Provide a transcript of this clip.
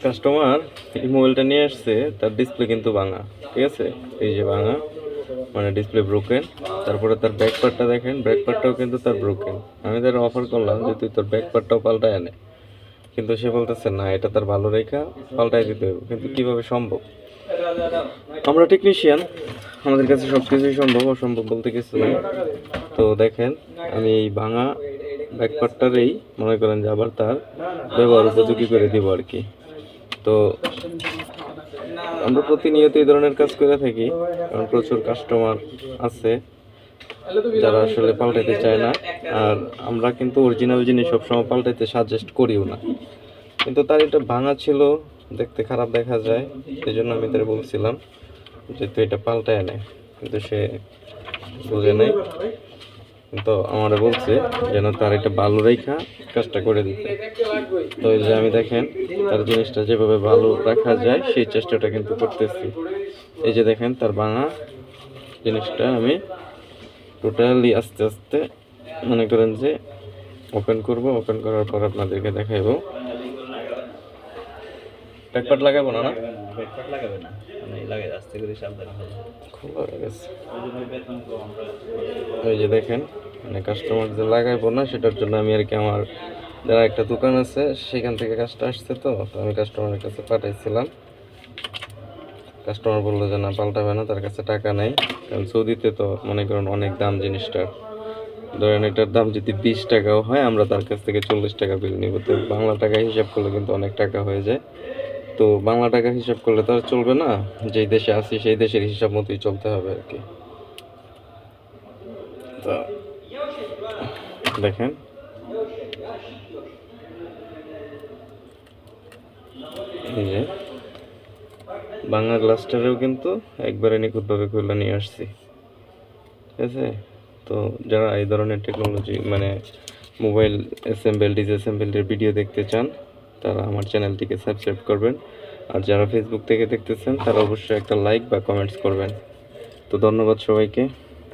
Customer এই মোবাইলটা নিয়ে আসছে, তার ডিসপ্লে কিন্তু ভাঙা। ঠিক আছে, এই যে ভাঙা, মানে ডিসপ্লে ব্রোকেন। তারপরে তার ব্যাক পার্টটা দেখেন, ব্যাক পার্টটাও কিন্তু তার ব্রোকেন। আমি তার অফার করলাম যে তুই তোর ব্যাক পার্টটাও পাল্টায় আনে, কিন্তু সে বলতেছে না, এটা তার ভালো রেখা পাল্টাই দিতে হবে। কিন্তু কিভাবে সম্ভব? আমরা টেকনিশিয়ান, আমাদের কাছে সব কিছুই সম্ভব, অসম্ভব বলতে কিছু নেই। তো দেখেন, আমি এই ভাঙা ব্যাকপার্টটারই মনে করেন যে আবার তার ব্যবহার উপযোগী করে দিব আর কি। তো আমরা প্রতিনিয়ত এই ধরনের কাজ করে থাকি, কারণ প্রচুর কাস্টমার আছে যারা আসলে পাল্টাইতে চায় না। আর আমরা কিন্তু অরিজিনাল জিনিস সবসময় পাল্টাইতে সাজেস্ট করিও না। কিন্তু তার এটা ভাঙা ছিল, দেখতে খারাপ দেখা যায়, এই জন্য আমি তার বলছিলাম যে তুই এটা পাল্টায় নে, কিন্তু সে বুঝে নাই। তো আমারে বলছে যেন তার এটা ভালো রেখা কাজটা করে দিতে। তো এই যে আমি দেখেন তার জিনিসটা যেভাবে ভালো রাখা যায় সেই চেষ্টাটা কিন্তু করতেছি। এই যে দেখেন তার ভাঙা জিনিসটা আমি টোটালি আস্তে আস্তে মনে করেন যে ওপেন করব। ওপেন করার পর আপনাদেরকে দেখাইবো। ব্যাকপার্ট লাগাবো না, না ব্যাকপার্ট লাগাবে না, আমি লাগাই আস্তে করে সাবধানে খোলা হয়ে গেছে। এই যে দেখেন, মানে কাস্টমার যে লাগাইবো না সেটার জন্য আমি আর কি, আমার যারা একটা দোকান আছে সেখান থেকে কাজটা আসছে, তো আমি কাস্টমারের কাছে পাঠাইছিলাম। কাস্টমার বললো যে না, পাল্টাবে না, তার কাছে টাকা নেই। কারণ সৌদিতে তো মনে করেন অনেক দাম জিনিসটার। ধরেন এটার দাম যদি 20 টাকাও হয়, আমরা তার কাছ থেকে 40 টাকা বিল নিব। তো বাংলা টাকা হিসাব করলে কিন্তু অনেক টাকা হয়ে যায়। তো বাংলা টাকা হিসাব করলে তো আর চলবে না, যেই দেশে আছি সেই দেশের হিসাব মতোই চলতে হবে আর কি। তো দেখেন, এই যে বাংলা গ্লাসটারেও কিন্তু একবারে নিখুঁতভাবে খুলে নিয়ে আসছি। ঠিক আছে, তো যারা এই ধরনের টেকনোলজি মানে মোবাইল অ্যাসেম্বল ডিসঅ্যাসেম্বলের ভিডিও দেখতে চান, তারা আমার চ্যানেলটিকে সাবস্ক্রাইব করবেন। আর যারা ফেসবুক থেকে দেখতেছেন তারা অবশ্যই একটা লাইক বা কমেন্টস করবেন। তো ধন্যবাদ সবাইকে।